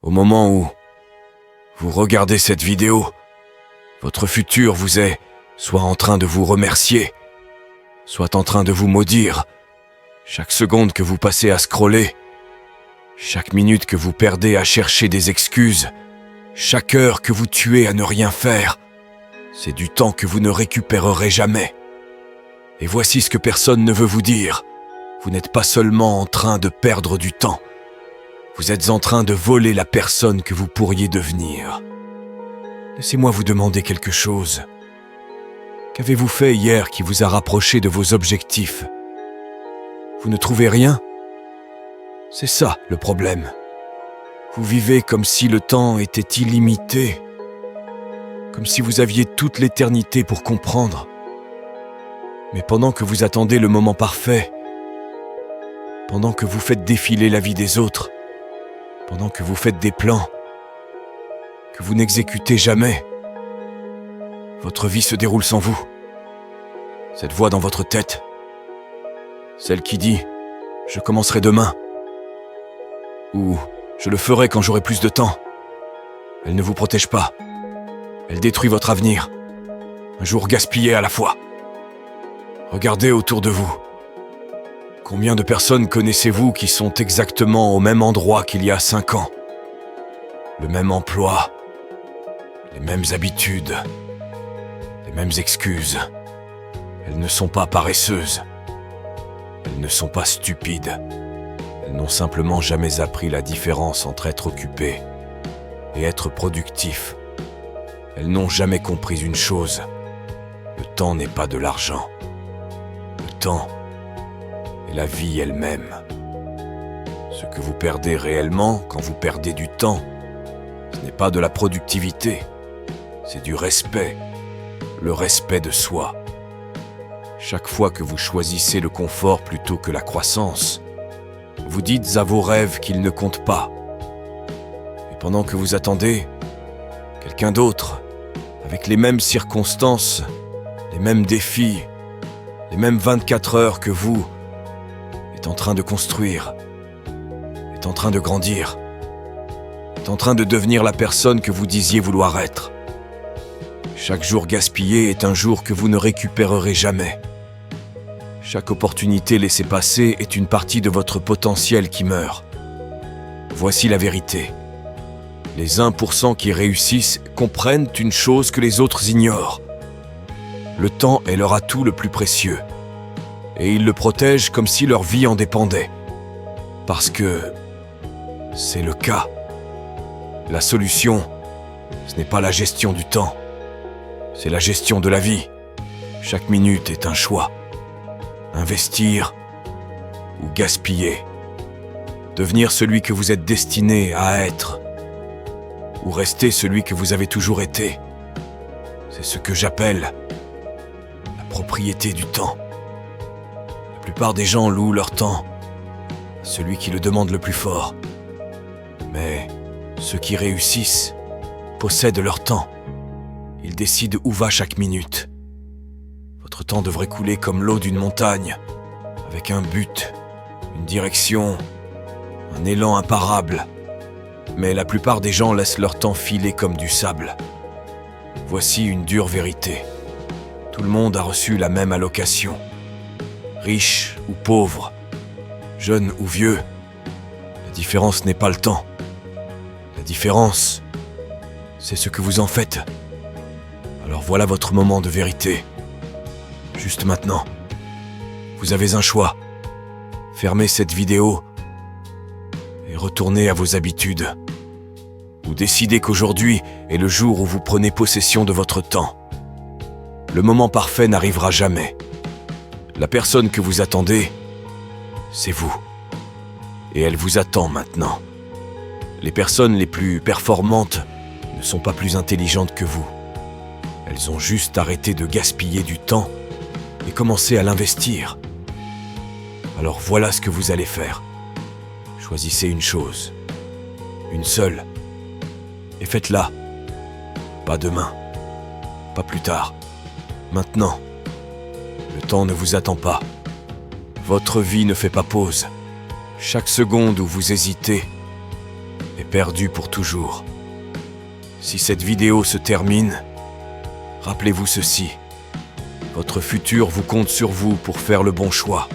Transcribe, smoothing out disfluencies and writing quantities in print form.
Au moment où vous regardez cette vidéo, votre futur vous est soit en train de vous remercier, soit en train de vous maudire. Chaque seconde que vous passez à scroller, chaque minute que vous perdez à chercher des excuses, chaque heure que vous tuez à ne rien faire, c'est du temps que vous ne récupérerez jamais. Et voici ce que personne ne veut vous dire. Vous n'êtes pas seulement en train de perdre du temps, vous êtes en train de voler la personne que vous pourriez devenir. Laissez-moi vous demander quelque chose. Qu'avez-vous fait hier qui vous a rapproché de vos objectifs? Vous ne trouvez rien? C'est ça le problème. Vous vivez comme si le temps était illimité, comme si vous aviez toute l'éternité pour comprendre. Mais pendant que vous attendez le moment parfait, pendant que vous faites défiler la vie des autres, pendant que vous faites des plans que vous n'exécutez jamais, votre vie se déroule sans vous. Cette voix dans votre tête, celle qui dit « Je commencerai demain » ou « Je le ferai quand j'aurai plus de temps », elle ne vous protège pas. Elle détruit votre avenir, un jour gaspillé à la fois. Regardez autour de vous. Combien de personnes connaissez-vous qui sont exactement au même endroit qu'il y a 5 ans? Le même emploi, les mêmes habitudes, les mêmes excuses. Elles ne sont pas paresseuses. Elles ne sont pas stupides. Elles n'ont simplement jamais appris la différence entre être occupé et être productif. Elles n'ont jamais compris une chose. Le temps n'est pas de l'argent. Le temps est la vie elle-même. Ce que vous perdez réellement quand vous perdez du temps, ce n'est pas de la productivité, c'est du respect, le respect de soi. Chaque fois que vous choisissez le confort plutôt que la croissance, vous dites à vos rêves qu'ils ne comptent pas. Et pendant que vous attendez, quelqu'un d'autre, avec les mêmes circonstances, les mêmes défis, les mêmes 24 heures que vous, est en train de construire, est en train de grandir, est en train de devenir la personne que vous disiez vouloir être. Chaque jour gaspillé est un jour que vous ne récupérerez jamais. Chaque opportunité laissée passer est une partie de votre potentiel qui meurt. Voici la vérité. Les 1% qui réussissent comprennent une chose que les autres ignorent. Le temps est leur atout le plus précieux. Et ils le protègent comme si leur vie en dépendait. Parce que c'est le cas. La solution, ce n'est pas la gestion du temps. C'est la gestion de la vie. Chaque minute est un choix. Investir ou gaspiller. Devenir celui que vous êtes destiné à être. Ou rester celui que vous avez toujours été. C'est ce que j'appelle la propriété du temps. La plupart des gens louent leur temps à celui qui le demande le plus fort. Mais ceux qui réussissent possèdent leur temps. Ils décident où va chaque minute. Votre temps devrait couler comme l'eau d'une montagne, avec un but, une direction, un élan imparable. Mais la plupart des gens laissent leur temps filer comme du sable. Voici une dure vérité. Tout le monde a reçu la même allocation. Riche ou pauvre, jeune ou vieux, la différence n'est pas le temps. La différence, c'est ce que vous en faites. Alors voilà votre moment de vérité. Juste maintenant, vous avez un choix. Fermez cette vidéo et retournez à vos habitudes. Ou décidez qu'aujourd'hui est le jour où vous prenez possession de votre temps. Le moment parfait n'arrivera jamais. La personne que vous attendez, c'est vous. Et elle vous attend maintenant. Les personnes les plus performantes ne sont pas plus intelligentes que vous. Elles ont juste arrêté de gaspiller du temps et commencé à l'investir. Alors voilà ce que vous allez faire. Choisissez une chose, une seule, et faites-la. Pas demain, pas plus tard, maintenant. Le temps ne vous attend pas. Votre vie ne fait pas pause. Chaque seconde où vous hésitez est perdu pour toujours. Si cette vidéo se termine, rappelez-vous ceci. Votre futur vous compte sur vous pour faire le bon choix.